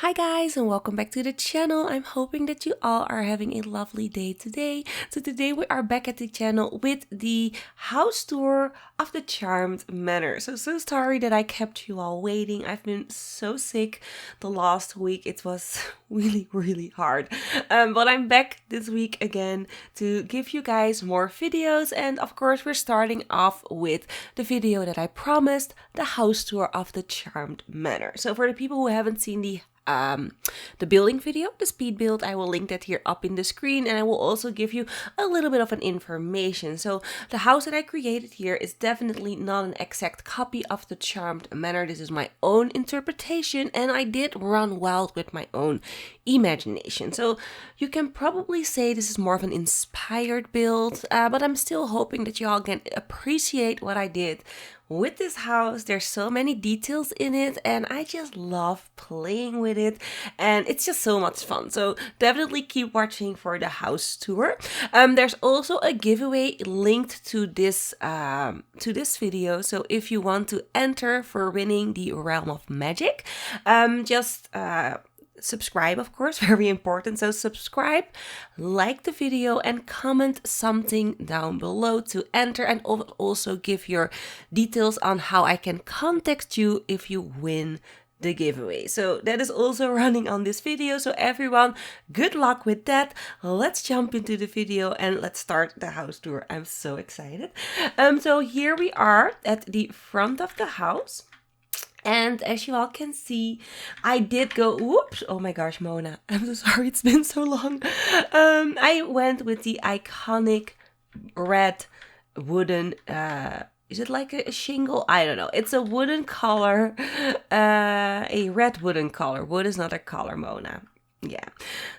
Hi guys, and welcome back to the channel. I'm hoping that you all are having a lovely day today. So today we are back at the channel with the house tour of the Charmed Manor. So sorry that I kept you all waiting. I've been so sick the last week. It was really hard. But I'm back this week again to give you guys more videos. And of course we're starting off with the video that I promised, the house tour of the Charmed Manor. So for the people who haven't seen the building video, the speed build, I will link that here up in the screen, and I will also give you a little bit of an information. So the house that I created here is definitely not an exact copy of the Charmed Manor. This is my own interpretation, and I did run wild with my own imagination. So you can probably say this is more of an inspired build, but I'm still hoping that you all can appreciate what I did with this house. There's so many details in it, and I just love playing with it, and it's just so much fun. So definitely keep watching for the house tour. There's also a giveaway linked to this video. So if you want to enter for winning the Realm of Magic, just subscribe, of course, very important. So subscribe, like the video, and comment something down below to enter, and also give your details on how I can contact you if you win the giveaway. So that is also running on this video. So everyone, good luck with that. Let's jump into the video and let's start the house tour. I'm so excited. So here we are at the front of the house. And as you all can see, I did go, whoops, oh my gosh, Mona, I'm so sorry, it's been so long. I went with the iconic red wooden, is it like a shingle? I don't know. It's a wooden color, a red wooden color. Wood is not a color, Mona. Yeah,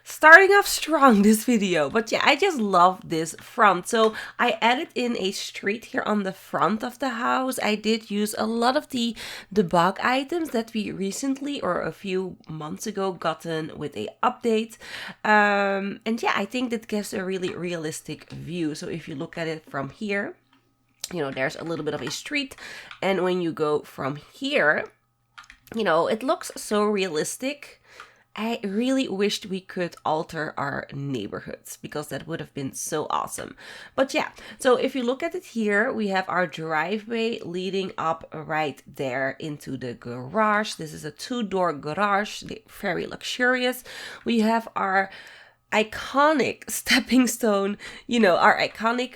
starting off strong this video, but yeah, I just love this front. So I added in a street here on the front of the house. I did use a lot of the debug items that we recently or a few months ago gotten with a update, and yeah, I think that gives a really realistic view. So if you look at it from here, you know, there's a little bit of a street, and when you go from here, you know, it looks so realistic. I really wished we could alter our neighborhoods, because that would have been so awesome. But yeah, so if you look at it here, we have our driveway leading up right there into the garage. This is a 2-door garage, very luxurious. We have our iconic stepping stone, you know, our iconic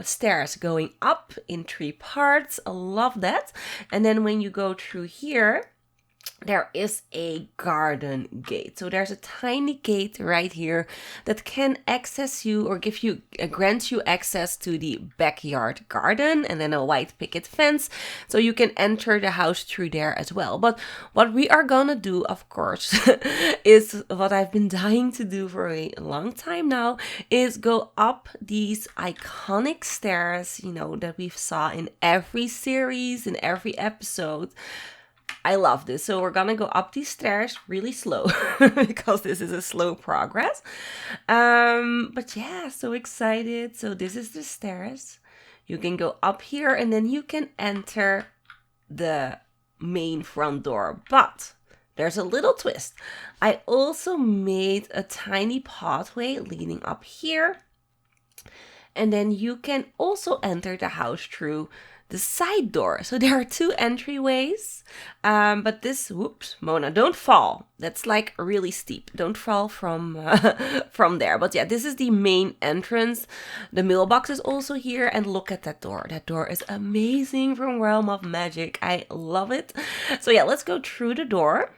stairs going up in 3 parts. I love that. And then when you go through here, there is a garden gate. So there's a tiny gate right here that can access you or grants you access to the backyard garden, and then a white picket fence. So you can enter the house through there as well. But what we are gonna do, of course, is what I've been dying to do for a long time now, is go up these iconic stairs, you know, that we've saw in every series, in every episode. I love this. So we're gonna go up these stairs really slow because this is a slow progress. But yeah, so excited. So this is the stairs. You can go up here and then you can enter the main front door. But there's a little twist. I also made a tiny pathway leading up here. And then you can also enter the house through the side door. So there are 2 entryways, but this, whoops, Mona, don't fall. That's like really steep. Don't fall from there. But yeah, this is the main entrance. The mailbox is also here, and look at that door. That door is amazing from Realm of Magic. I love it. So yeah, let's go through the door.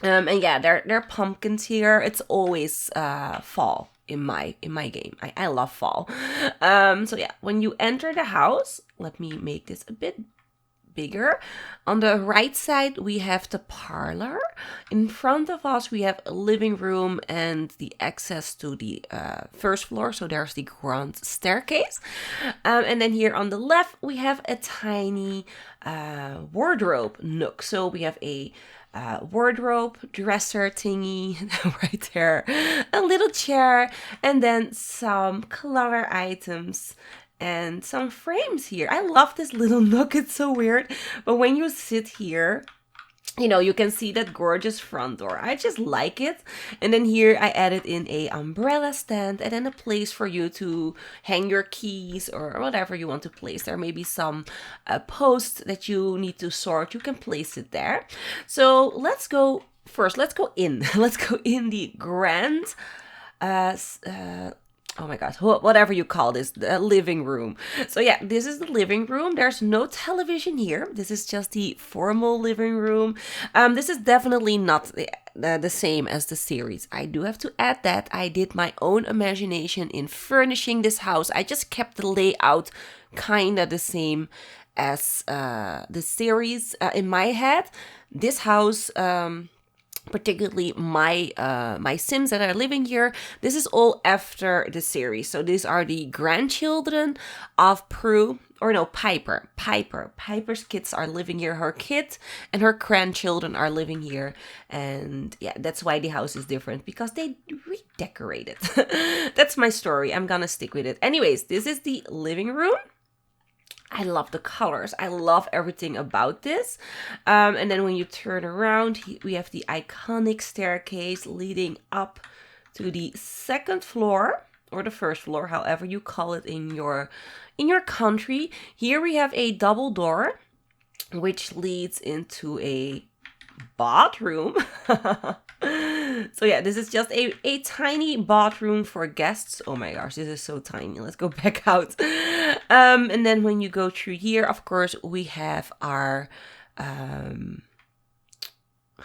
And yeah, there are pumpkins here. It's always fall in my game. I love fall. So yeah, when you enter the house, let me make this a bit bigger. On the right side, we have the parlor. In front of us, we have a living room and the access to the first floor. So there's the grand staircase. And then here on the left, we have a tiny wardrobe nook. So we have a wardrobe, dresser thingy right there, a little chair, and then some color items and some frames here. I love this little nook. It's so weird, but when you sit here, you know, you can see that gorgeous front door. I just like it. And then here I added in a umbrella stand and then a place for you to hang your keys or whatever you want to place there. Maybe some posts that you need to sort. You can place it there. So let's go first. Let's go in. Let's go in the grand oh my god, whatever you call this, the living room. So yeah, this is the living room. There's no television here. This is just the formal living room. This is definitely not the same as the series. I do have to add that I did my own imagination in furnishing this house. I just kept the layout kind of the same as the series in my head. This house, particularly my Sims that are living here, this is all after the series. So these are the grandchildren of Prue, or no, Piper. Piper's kids are living here. Her kid and her grandchildren are living here. And yeah, that's why the house is different, because they redecorate it. That's my story. I'm gonna stick with it. Anyways, this is the living room. I love the colors. I love everything about this. And then when you turn around, we have the iconic staircase leading up to the second floor, or the first floor, however you call it in your country. Here we have a double door, which leads into a bathroom. So yeah, this is just a tiny bathroom for guests. Oh my gosh, this is so tiny. Let's go back out. And then when you go through here, of course, we have our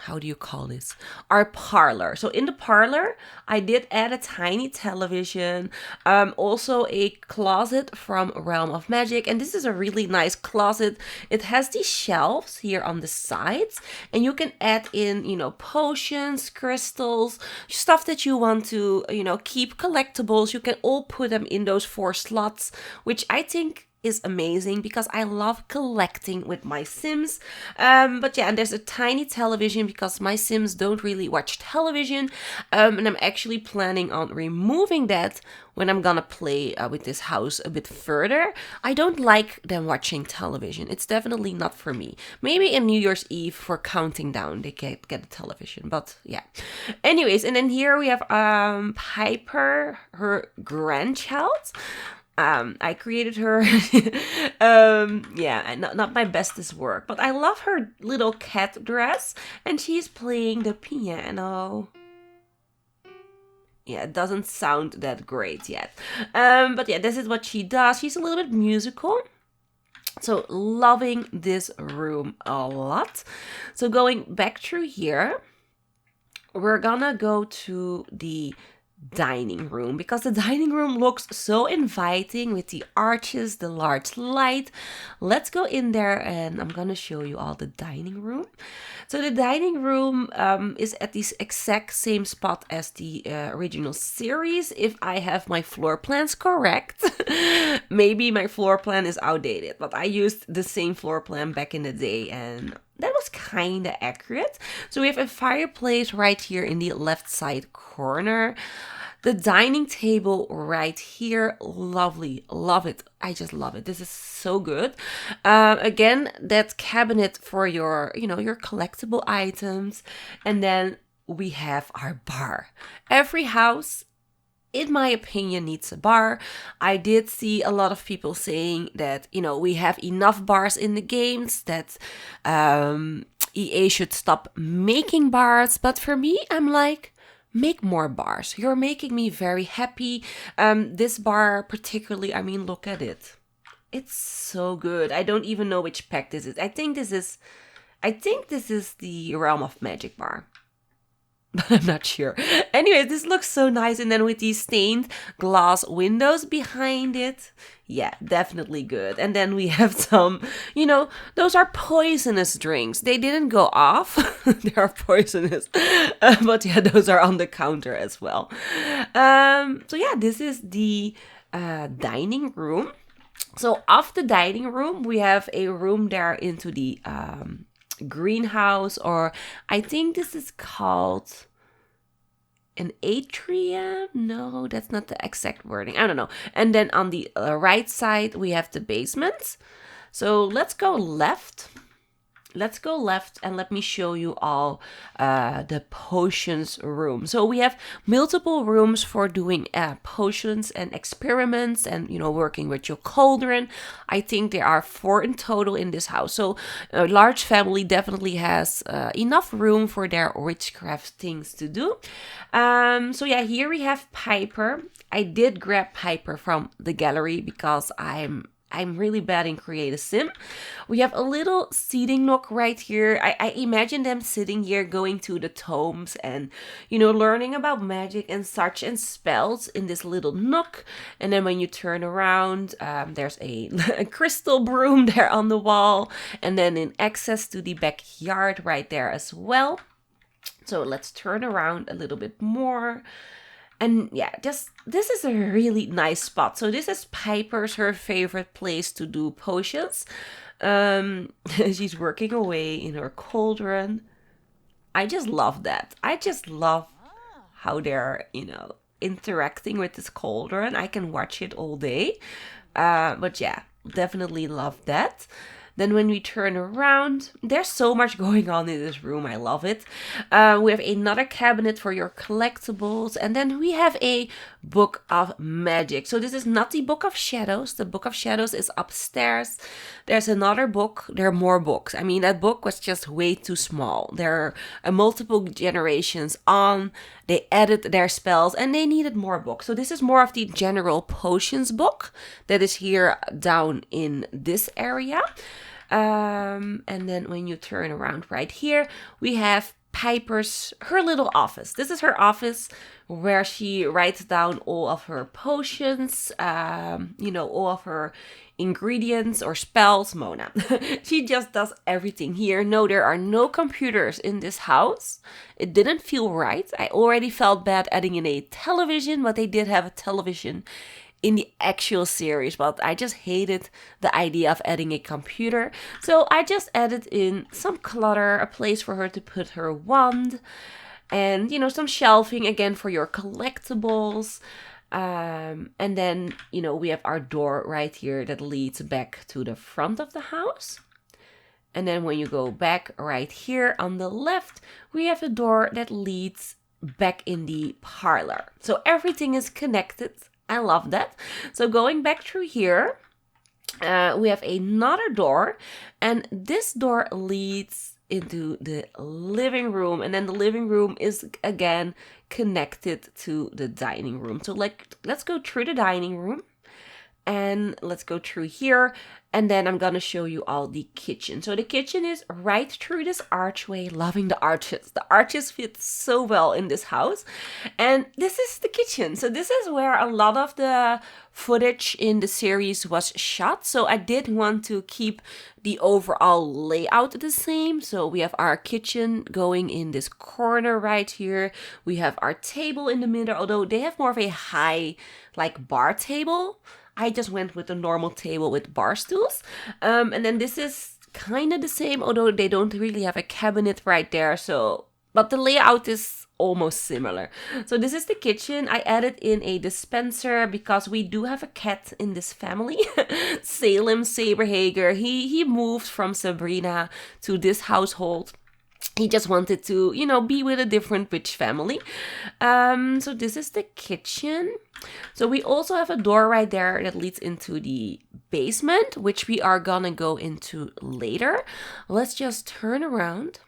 how do you call this? Our parlor. So in the parlor, I did add a tiny television, also a closet from Realm of Magic. And this is a really nice closet. It has these shelves here on the sides, and you can add in, you know, potions, crystals, stuff that you want to, you know, keep, collectibles. You can all put them in those 4 slots, which I think is amazing because I love collecting with my Sims. But yeah, and there's a tiny television because my Sims don't really watch television. And I'm actually planning on removing that when I'm gonna play with this house a bit further. I don't like them watching television. It's definitely not for me. Maybe in New Year's Eve for counting down they get a television, but yeah. Anyways, and then here we have Piper, her grandchild. I created her. Yeah, not my bestest work, but I love her little cat dress, and she's playing the piano. Yeah, it doesn't sound that great yet. But yeah, this is what she does. She's a little bit musical. So loving this room a lot. So going back through here, we're gonna go to the dining room because the dining room looks so inviting with the arches, the large light. Let's go in there and I'm gonna show you all the dining room. So the dining room is at the exact same spot as the original series, if I have my floor plans correct. Maybe my floor plan is outdated, but I used the same floor plan back in the day and that was kind of accurate. So we have a fireplace right here in the left side corner. The dining table right here, lovely, love it. I just love it. This is so good. Again, that cabinet for your, you know, your collectible items. And then we have our bar. Every house, in my opinion, needs a bar. I did see a lot of people saying that, you know, we have enough bars in the games, that EA should stop making bars. But for me, I'm like, make more bars. You're making me very happy. This bar particularly, I mean, look at it. It's so good. I don't even know which pack this is. I think this is the Realm of Magic bar. But I'm not sure. Anyway, this looks so nice. And then with these stained glass windows behind it. Yeah, definitely good. And then we have some, you know, those are poisonous drinks. They didn't go off. They are poisonous. But yeah, those are on the counter as well. So yeah, this is the dining room. So off the dining room, we have a room there into the greenhouse, or I think this is called an atrium. No, that's not the exact wording. I don't know. And then on the right side, we have the basement. So let's go left. let's go left and let me show you all the potions room. So we have multiple rooms for doing potions and experiments and, you know, working with your cauldron. I think there are 4 in total in this house. So a large family definitely has enough room for their witchcraft things to do. So yeah, here we have Piper. I did grab Piper from the gallery because I'm really bad in Create a Sim. We have a little seating nook right here. I imagine them sitting here going to the tomes and, you know, learning about magic and such and spells in this little nook. And then when you turn around, there's a crystal broom there on the wall. And then in access to the backyard right there as well. So let's turn around a little bit more. And yeah, this is a really nice spot. So this is Piper's, her favorite place to do potions. She's working away in her cauldron. I just love that. I just love how they're, you know, interacting with this cauldron. I can watch it all day. But yeah, definitely love that. Then when we turn around, there's so much going on in this room. I love it. We have another cabinet for your collectibles. And then we have a book of magic. So this is not the book of shadows. The book of shadows is upstairs. There's another book. There are more books. I mean, that book was just way too small. There are multiple generations on. They added their spells and they needed more books. So this is more of the general potions book that is here down in this area. And then when you turn around right here, we have Piper's, her little office. This is her office where she writes down all of her potions, you know, all of her ingredients or spells. Mona. She just does everything here. No, there are no computers in this house. It didn't feel right. I already felt bad adding in a television, but they did have a television in the actual series, but I just hated the idea of adding a computer. So I just added in some clutter, a place for her to put her wand, and, you know, some shelving again for your collectibles. And then, you know, we have our door right here that leads back to the front of the house. And then when you go back right here on the left, we have a door that leads back in the parlor. So everything is connected. I love that. So going back through here, we have another door, and this door leads into the living room, and then the living room is again connected to the dining room. So let's go through the dining room and let's go through here, and then I'm gonna show you all the kitchen. So the kitchen is right through this archway. Loving the arches. The arches fit so well in this house. And this is the kitchen. So this is where a lot of the footage in the series was shot. So I did want to keep the overall layout the same. So we have our kitchen going in this corner right here. We have our table in the middle, although they have more of a high, like, bar table. I just went with a normal table with bar stools. And then this is kind of the same, although they don't really have a cabinet right there. So, but the layout is almost similar. So this is the kitchen. I added in a dispenser because we do have a cat in this family. Salem Saberhager. He moved from Sabrina to this household. He just wanted to, you know, be with a different witch family. So this is the kitchen. So we also have a door right there that leads into the basement, which we are gonna go into later. Let's just turn around.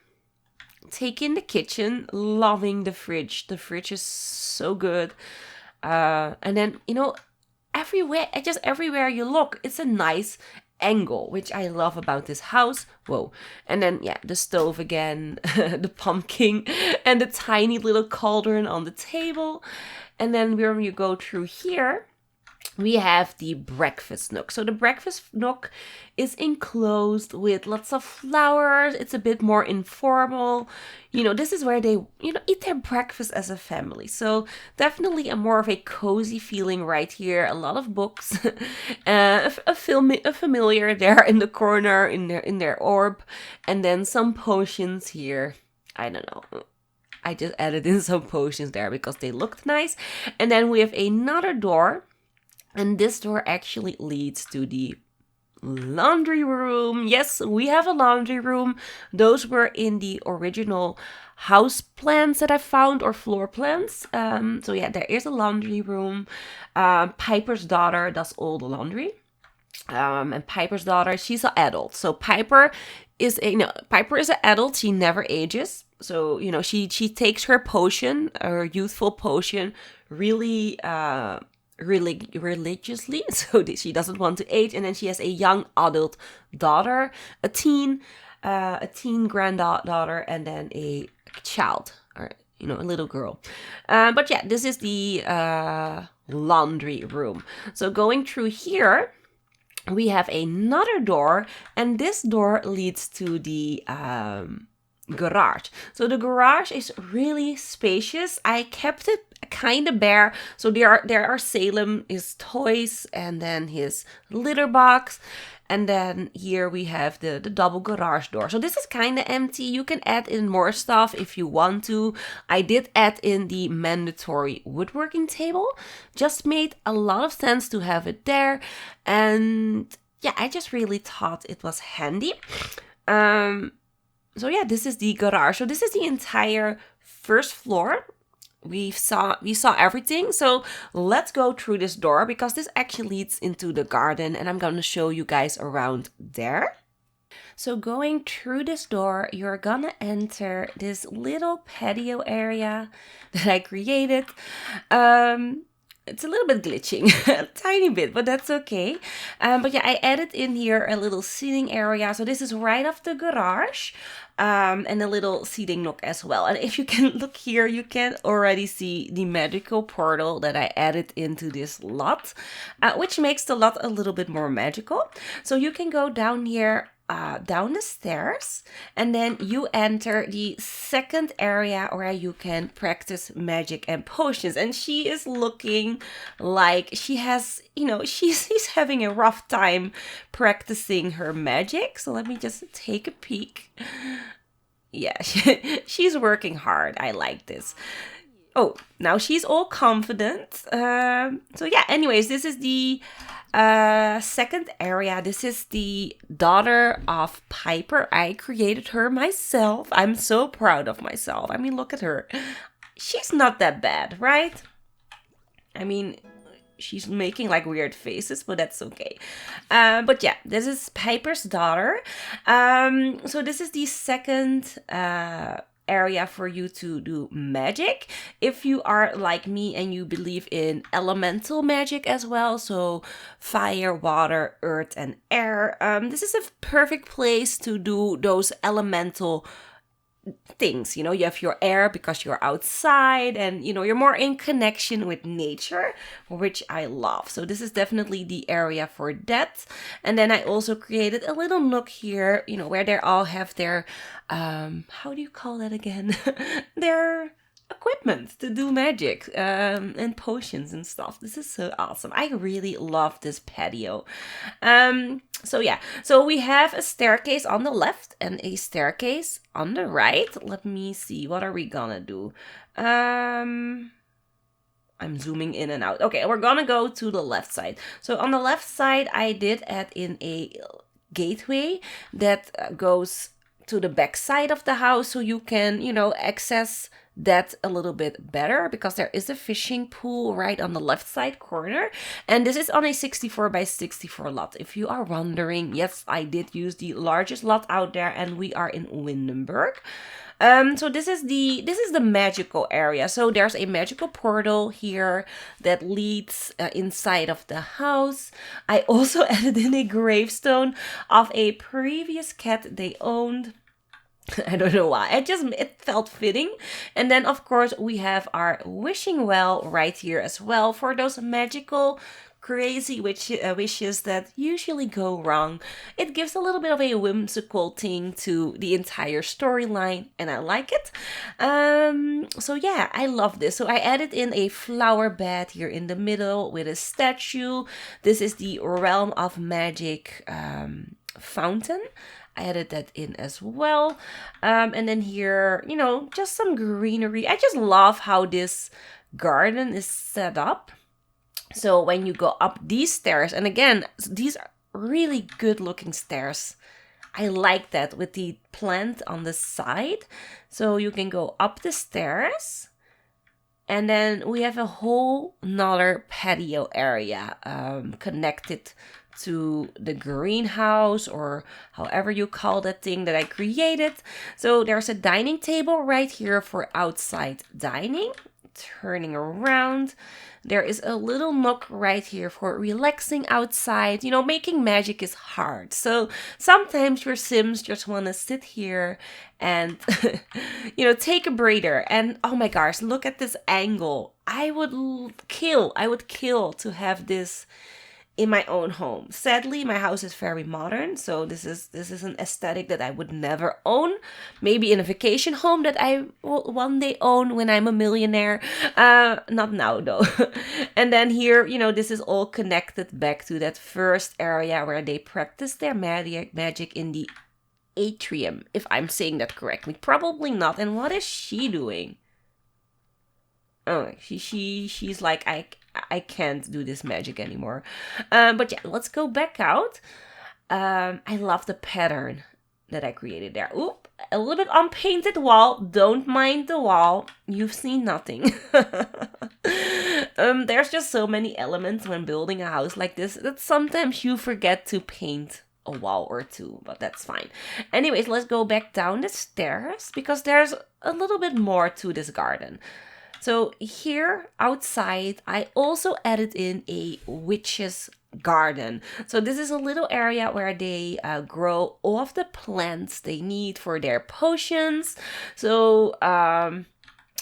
Take in the kitchen. Loving the fridge. The fridge is so good. And then, you know, everywhere you look, it's a nice angle, which I love about this house. Whoa. And then, yeah, the stove again, the pumpkin, and the tiny little cauldron on the table. And then when you go through here, we have the breakfast nook. So the breakfast nook is enclosed with lots of flowers. It's a bit more informal. You know, this is where they, you know, eat their breakfast as a family. So definitely a more of a cozy feeling right here. A lot of books, a familiar there in the corner in their orb, and then some potions here. I don't know. I just added in some potions there because they looked nice. And then we have another door. And this door actually leads to the laundry room. Yes, we have a laundry room. Those were in the original house plans that I found, or floor plans. So yeah, there is a laundry room. Piper's daughter does all the laundry. And Piper's daughter, she's an adult. So Piper is an adult. She never ages. So she takes her potion, her youthful potion, really religiously. So that she doesn't want to age. And then she has a young adult daughter, a teen granddaughter, and then a child, or a little girl. But yeah, this is the laundry room. So going through here, we have another door, and this door leads to the garage. So the garage is really spacious. I kept it kind of bare. So there are Salem's toys, and then his litter box. And then here we have the double garage door. So this is kind of empty. You can add in more stuff if you want to. I did add in the mandatory woodworking table. Just made a lot of sense to have it there. And yeah, I just really thought it was handy. So yeah, this is the garage. So this is the entire first floor. We saw everything. So let's go through this door, because this actually leads into the garden, and I'm going to show you guys around there. So going through this door, you're gonna enter this little patio area that I created. It's a little bit glitching, a tiny bit, but that's okay. But yeah, I added in here a little seating area. So this is right off the garage, and a little seating nook as well. And if you can look here, you can already see the magical portal that I added into this lot, which makes the lot a little bit more magical. So you can go down here, down the stairs, and then you enter the second area where you can practice magic and potions. And she is looking like she has, she's having a rough time practicing her magic. So let me just take a peek. Yeah, she's working hard. I like this. Oh, now she's all confident. So yeah, anyways, this is the second area. This is the daughter of Piper. I created her myself. I'm so proud of myself. I mean, look at her. She's not that bad, right? I mean, she's making like weird faces, but that's okay. But yeah, this is Piper's daughter. So this is the second area for you to do magic. If you are like me and you believe in elemental magic as well, so fire, water, earth, and air, this is a perfect place to do those elemental things. You have your air because you're outside, and you're more in connection with nature, which I love. So this is definitely the area for that. And then I also created a little nook here, where they all have their how do you call that again? Their equipment to do magic, and potions and stuff. This is so awesome. I really love this patio. So yeah, so we have a staircase on the left and a staircase on the right. Let me see, what are we gonna do? I'm zooming in and out. Okay, we're gonna go to the left side. So on the left side, I did add in a gateway that goes to the back side of the house, so you can, access that a little bit better, because there is a fishing pool right on the left side corner. And this is on a 64 by 64 lot. If you are wondering, yes, I did use the largest lot out there, and we are in Windenburg. So this is the magical area. So there's a magical portal here that leads inside of the house. I also added in a gravestone of a previous cat they owned. I don't know why. It felt fitting. And then of course we have our wishing well right here as well, for those magical crazy wishes that usually go wrong. It gives a little bit of a whimsical thing to the entire storyline, and I like it. So yeah, I love this. So I added in a flower bed here in the middle with a statue. This is the Realm of Magic fountain. I added that in as well. And then here, just some greenery. I just love how this garden is set up. So when you go up these stairs, and again, these really good looking stairs. I like that with the plant on the side. So you can go up the stairs. And then we have a whole nother patio area connected to the greenhouse, or however you call that thing that I created. So there's a dining table right here for outside dining. Turning around, there is a little nook right here for relaxing outside. You know, making magic is hard. So sometimes your Sims just want to sit here and, you know, take a breather. And oh my gosh, look at this angle. I would kill to have this in my own home. Sadly, my house is very modern, so this is an aesthetic that I would never own. Maybe in a vacation home that I will one day own when I'm a millionaire. Not now though. And then here, you know, this is all connected back to that first area where they practice their magic in the atrium, if I'm saying that correctly. Probably not. And what is she doing? Oh, she's like, I can't do this magic anymore. But yeah, let's go back out. I love the pattern that I created there. Oop, a little bit unpainted wall. Don't mind the wall. You've seen nothing. There's just so many elements when building a house like this that sometimes you forget to paint a wall or two, but that's fine. Anyways, let's go back down the stairs because there's a little bit more to this garden. So here outside, I also added in a witch's garden. So this is a little area where they grow all of the plants they need for their potions. So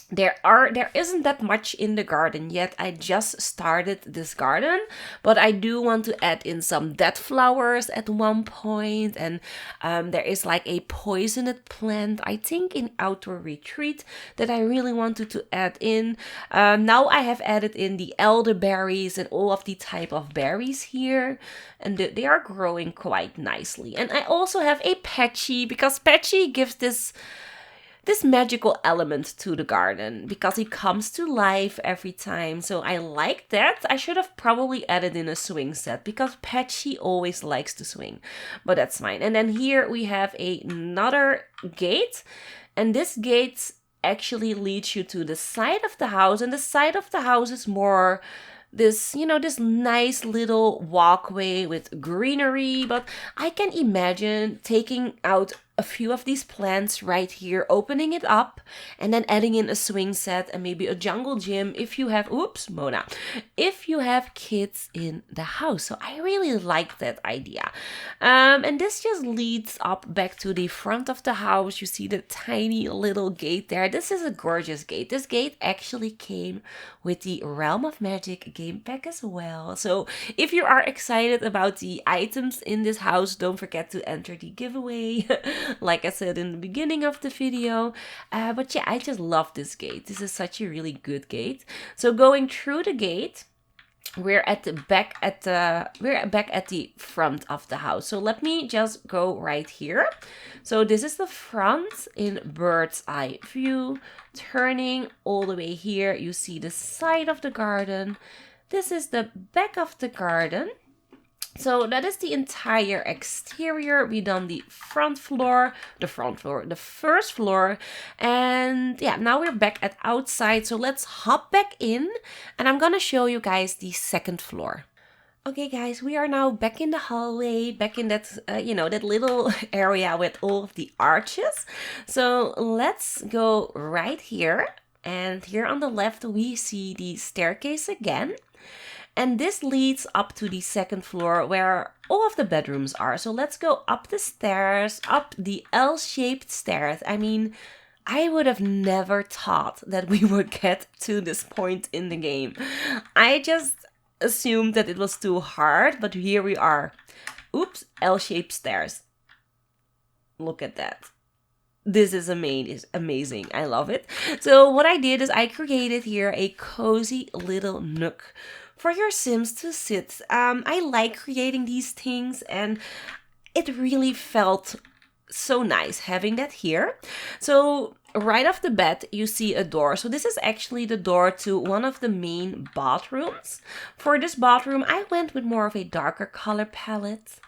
there isn't that much in the garden yet. I just started this garden, but I do want to add in some dead flowers at one point, and there is like a poisoned plant, I think in Outdoor Retreat, that I really wanted to add in. Now I have added in the elderberries and all of the type of berries here, and they are growing quite nicely. And I also have a patchy, because patchy gives this magical element to the garden because he comes to life every time. So I like that. I should have probably added in a swing set because Patchy always likes to swing, but that's fine. And then here we have another gate, and this gate actually leads you to the side of the house, and the side of the house is more this, you know, this nice little walkway with greenery. But I can imagine taking out a few of these plants right here, opening it up, and then adding in a swing set and maybe a jungle gym if you have, oops, Mona, if you have kids in the house. So I really like that idea. And this just leads up back to the front of the house. You see the tiny little gate there. This is a gorgeous gate. This gate actually came with the Realm of Magic game pack as well. So if you are excited about the items in this house, don't forget to enter the giveaway. Like I said in the beginning of the video. But yeah, I just love this gate. This is such a really good gate. So going through the gate, we're back at the front of the house. So let me just go right here. So this is the front in bird's eye view. Turning all the way here, you see the side of the garden. This is the back of the garden. So that is the entire exterior. We done the first floor, and yeah, now we're back at outside. So let's hop back in, and I'm gonna show you guys the second floor. Okay guys, we are now back in the hallway, back in that, that little area with all of the arches. So let's go right here, and here on the left we see the staircase again. And this leads up to the second floor where all of the bedrooms are. So let's go up the stairs, up the L-shaped stairs. I mean, I would have never thought that we would get to this point in the game. I just assumed that it was too hard, but here we are. Oops, L-shaped stairs. Look at that. This is amazing. I love it. So what I did is I created here a cozy little nook for your Sims to sit. I like creating these things, and it really felt so nice having that here. So right off the bat, you see a door. So this is actually the door to one of the main bathrooms. For this bathroom, I went with more of a darker color palette.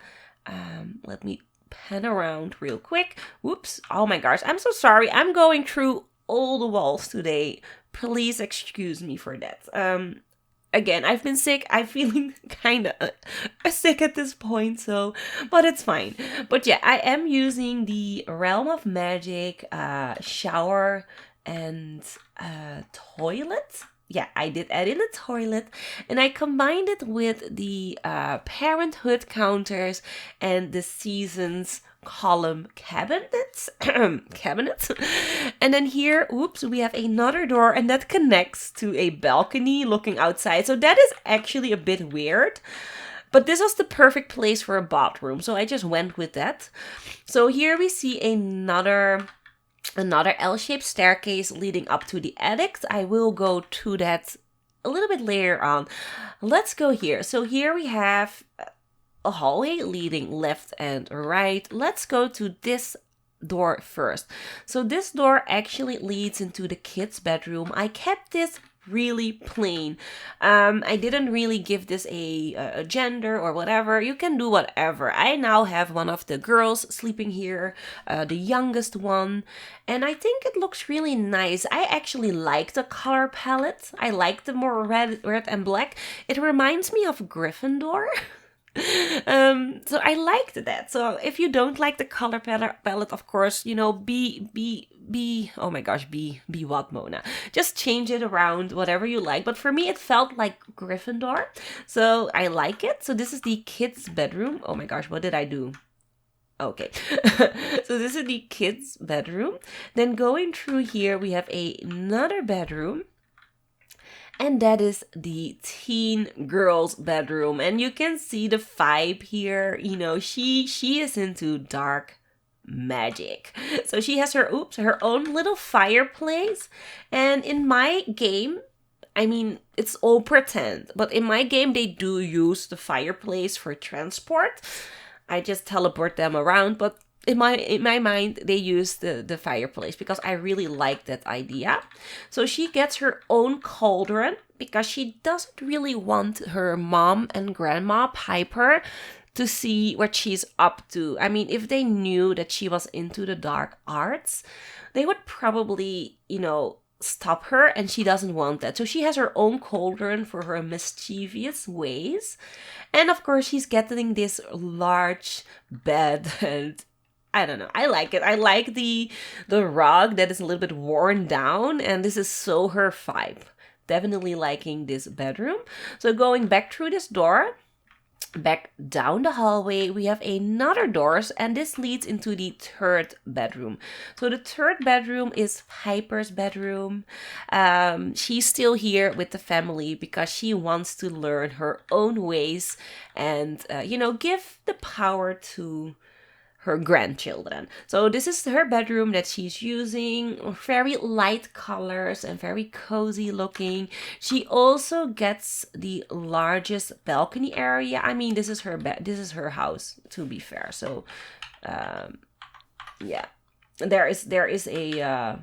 Let me pan around real quick. Whoops. Oh my gosh. I'm so sorry. I'm going through all the walls today. Please excuse me for that. Again, I've been sick. I'm feeling kind of sick at this point, so, but it's fine. But yeah, I am using the Realm of Magic shower and toilet. Yeah, I did add in a toilet, and I combined it with the Parenthood counters and the Seasons column cabinets. And then here, oops, we have another door, and that connects to a balcony looking outside. So that is actually a bit weird. But this was the perfect place for a bathroom, so I just went with that. So here we see another L-shaped staircase leading up to the attic. I will go to that a little bit later on. Let's go here. So here we have a hallway leading left and right. Let's go to this door first. So this door actually leads into the kids' bedroom. I kept this really plain. I didn't really give this a gender or whatever. You can do whatever. I now have one of the girls sleeping here, the youngest one, and I think it looks really nice. I actually like the color palette. I like the more red and black. It reminds me of Gryffindor. So I liked that. So if you don't like the color palette, of course, you know, oh my gosh, be what, Mona? Just change it around, whatever you like. But for me, it felt like Gryffindor, so I like it. So this is the kids' bedroom. Oh my gosh, what did I do? Okay, so this is the kids' bedroom. Then going through here, we have another bedroom. And that is the teen girl's bedroom. And you can see the vibe here. You know, she is into dark magic. So she has her own little fireplace. And in my game, I mean, it's all pretend. But in my game, they do use the fireplace for transport. I just teleport them around. But in my mind, they use the fireplace because I really like that idea. So she gets her own cauldron because she doesn't really want her mom and grandma Piper to see what she's up to. I mean, if they knew that she was into the dark arts, they would probably, you know, stop her, and she doesn't want that. So she has her own cauldron for her mischievous ways. And of course, she's getting this large bed, and I don't know. I like it. I like the rug that is a little bit worn down, and this is so her vibe. Definitely liking this bedroom. So going back through this door, back down the hallway, we have another doors, and this leads into the third bedroom. So the third bedroom is Piper's bedroom. She's still here with the family because she wants to learn her own ways and, you know, give the power to her grandchildren. So this is her bedroom that she's using. Very light colors and very cozy looking. She also gets the largest balcony area. I mean, this is her this is her house, to be fair. So yeah, there is a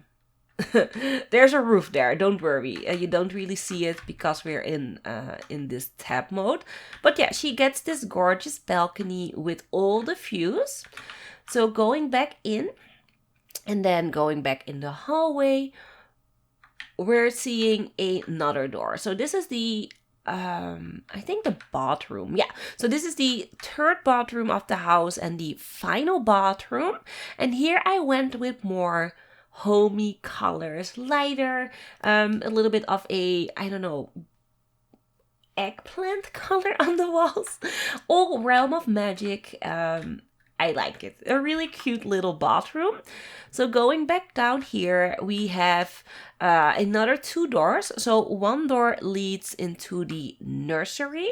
there's a roof there. Don't worry, you don't really see it because we're in this tab mode. But yeah, she gets this gorgeous balcony with all the views. So going back in, and then going back in the hallway, we're seeing another door. So this is the I think the bathroom. Yeah, so this is the third bathroom of the house and the final bathroom. And here I went with more homey colors, lighter, a little bit of a, I don't know, eggplant color on the walls. All Realm of Magic. I like it. A really cute little bathroom. So going back down here, we have another two doors. So one door leads into the nursery.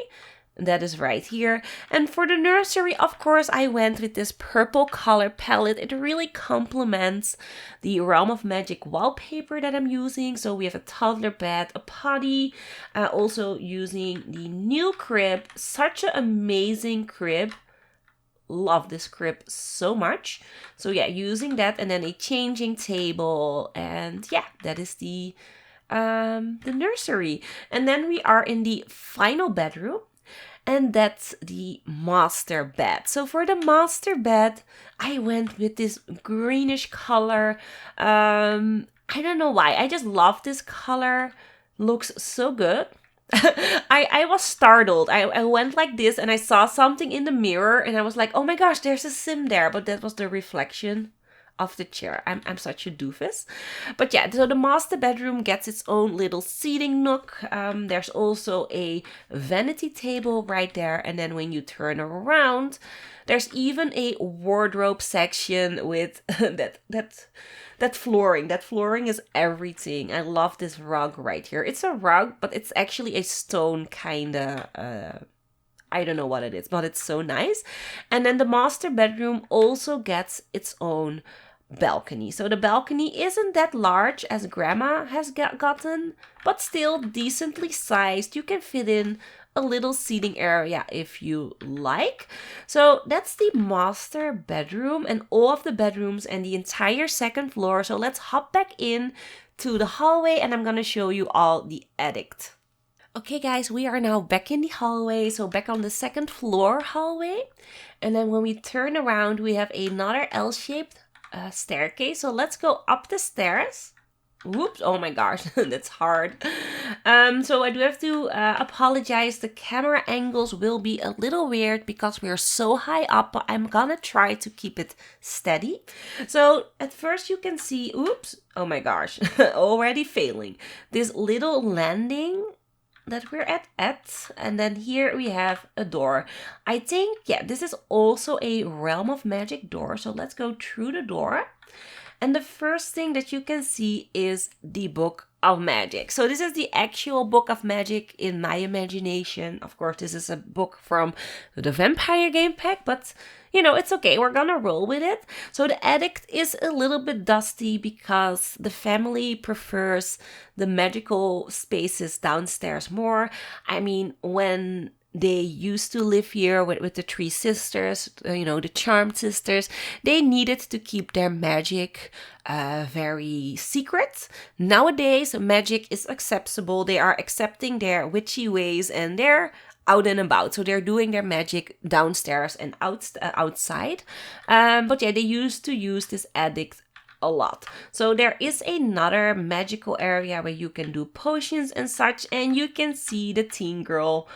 That is right here. And for the nursery, of course, I went with this purple color palette. It really complements the Realm of Magic wallpaper that I'm using. So we have a toddler bed, a potty, also using the new crib. Such an amazing crib. love this crib so much. So yeah, using that, and then a changing table, and yeah, that is the nursery. And then we are in the final bedroom, and that's the master bed. So for the master bed, I went with this greenish color. I don't know why, I just love this color. Looks so good. I was startled. I went like this and I saw something in the mirror and I was like, oh my gosh, there's a sim there. But that was the reflection of the chair. I'm such a doofus. But yeah, so the master bedroom gets its own little seating nook. There's also a vanity table right there. And then when you turn around, there's even a wardrobe section with that flooring. That flooring is everything. I love this rug right here. It's a rug, but it's actually a stone kind of, I don't know what it is, but it's so nice. And then the master bedroom also gets its own balcony. So the balcony isn't that large as grandma has gotten, but still decently sized. You can fit in a little seating area if you like. So that's the master bedroom and all of the bedrooms and the entire second floor. So let's hop back in to the hallway and I'm gonna show you all the attic. Okay guys, we are now back in the hallway, so back on the second floor hallway. And then when we turn around, we have another L-shaped staircase. So let's go up the stairs. Whoops, oh my gosh, that's hard. So I do have to apologize. The camera angles will be a little weird because we are so high up, but I'm gonna try to keep it steady. So at first you can see, oops, oh my gosh, already failing. This little landing that we're at, and then here we have a door. I think, yeah, this is also a Realm of Magic door, so let's go through the door. And the first thing that you can see is the Book of Magic. So this is the actual Book of Magic in my imagination. Of course, this is a book from the Vampire game pack, but you know, it's okay. We're gonna roll with it. So the attic is a little bit dusty because the family prefers the magical spaces downstairs more. I mean, when they used to live here with the three sisters, you know, the charmed sisters, they needed to keep their magic very secret. Nowadays, magic is accessible. They are accepting their witchy ways and they're out and about. So they're doing their magic downstairs and outside. But yeah, they used to use this attic a lot. So there is another magical area where you can do potions and such, and you can see the teen girl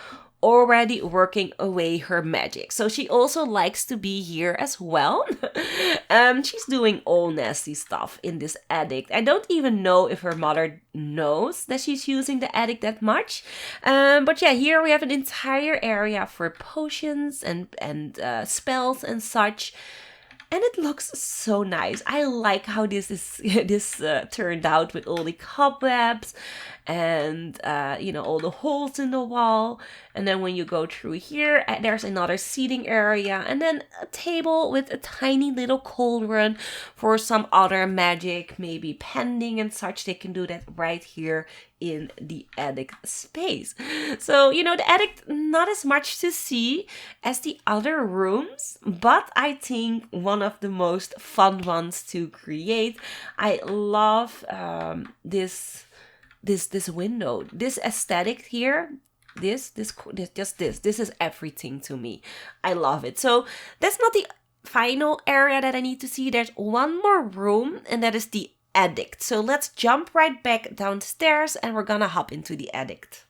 already working away her magic. So she also likes to be here as well. She's doing all nasty stuff in this attic. I don't even know if her mother knows that she's using the attic that much. But yeah, here we have an entire area for potions and spells and such. And it looks so nice. I like how this turned out with all the cobwebs and you know, all the holes in the wall. And then when you go through here, there's another seating area and then a table with a tiny little cauldron for some other magic, maybe pending and such. They can do that right here in the attic space. So, you know, the attic, not as much to see as the other rooms, but I think one of the most fun ones to create. I love this window, this aesthetic here. This is everything to me. I love it. So that's not the final area that I need to see. There's one more room, and that is the attic. So let's jump right back downstairs and we're gonna hop into the attic.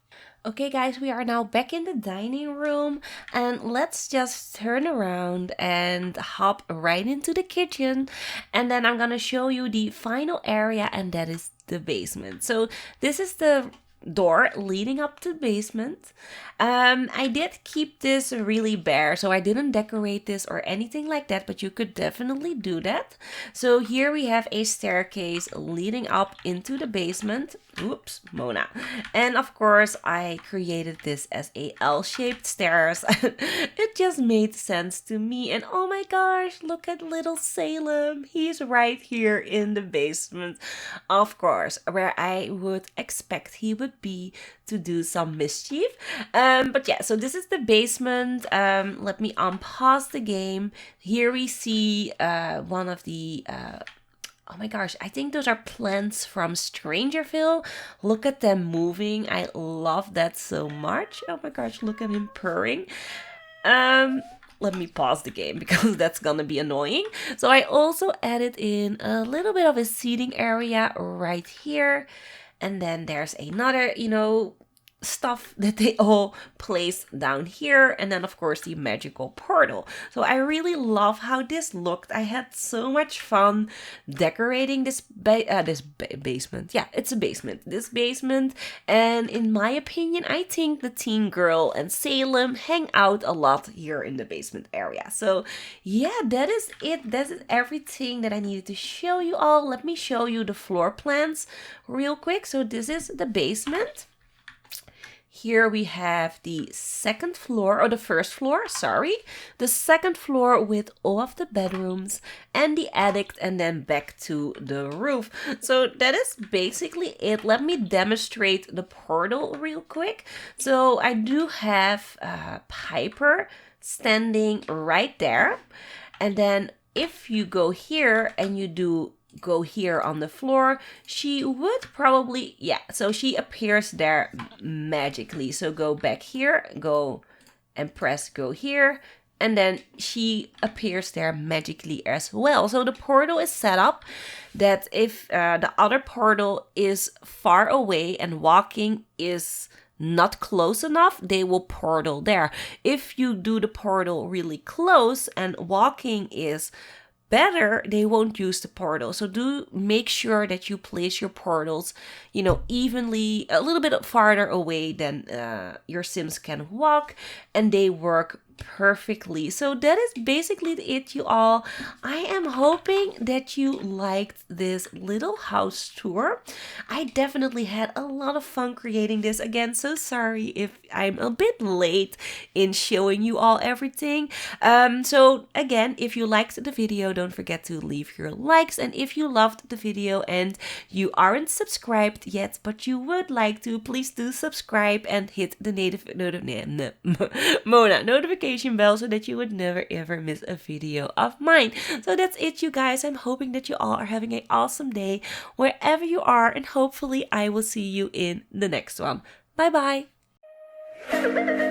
Okay guys, we are now back in the dining room and let's just turn around and hop right into the kitchen, and then I'm gonna show you the final area, and that is the basement. So this is the door leading up to the basement. I did keep this really bare, so I didn't decorate this or anything like that, but you could definitely do that. So here we have a staircase leading up into the basement. Oops, Mona. And of course, I created this as a L-shaped stairs. It just made sense to me. And oh my gosh, look at little Salem. He's right here in the basement. Of course, where I would expect he would could be to do some mischief. But yeah, so this is the basement. Let me unpause the game. Here we see one of the oh my gosh, I think those are plants from Strangerville. Look at them moving. I love that so much. Oh my gosh, look at him purring. Let me pause the game because that's gonna be annoying. So I also added in a little bit of a seating area right here. And then there's another, stuff that they all place down here, and then of course the magical portal. So I really love how this looked. I had so much fun decorating this basement. Yeah, it's a basement. This basement, and in my opinion, I think the teen girl and Salem hang out a lot here in the basement area. So yeah, that is it. That is everything that I needed to show you all. Let me show you the floor plans real quick. So this is the basement. Here we have the second floor, or the first floor, sorry. The second floor with all of the bedrooms and the attic, and then back to the roof. So that is basically it. Let me demonstrate the portal real quick. So I do have Piper standing right there. And then if you go here and you do go here on the floor, she would probably, yeah, so she appears there magically. So go back here, go and press go here, and then she appears there magically as well. So the portal is set up that if the other portal is far away and walking is not close enough, they will portal there. If you do the portal really close and walking is better, they won't use the portal. So do make sure that you place your portals, evenly, a little bit farther away than your Sims can walk, and they work perfectly. So that is basically it, you all. I am hoping that you liked this little house tour. I definitely had a lot of fun creating this. Again, so sorry if I'm a bit late in showing you all everything. So again, if you liked the video, don't forget to leave your likes. And if you loved the video and you aren't subscribed yet, but you would like to, please do subscribe and hit the Mona notification bell so that you would never ever miss a video of mine. So that's it, you guys. I'm hoping that you all are having an awesome day wherever you are, and hopefully I will see you in the next one. Bye bye.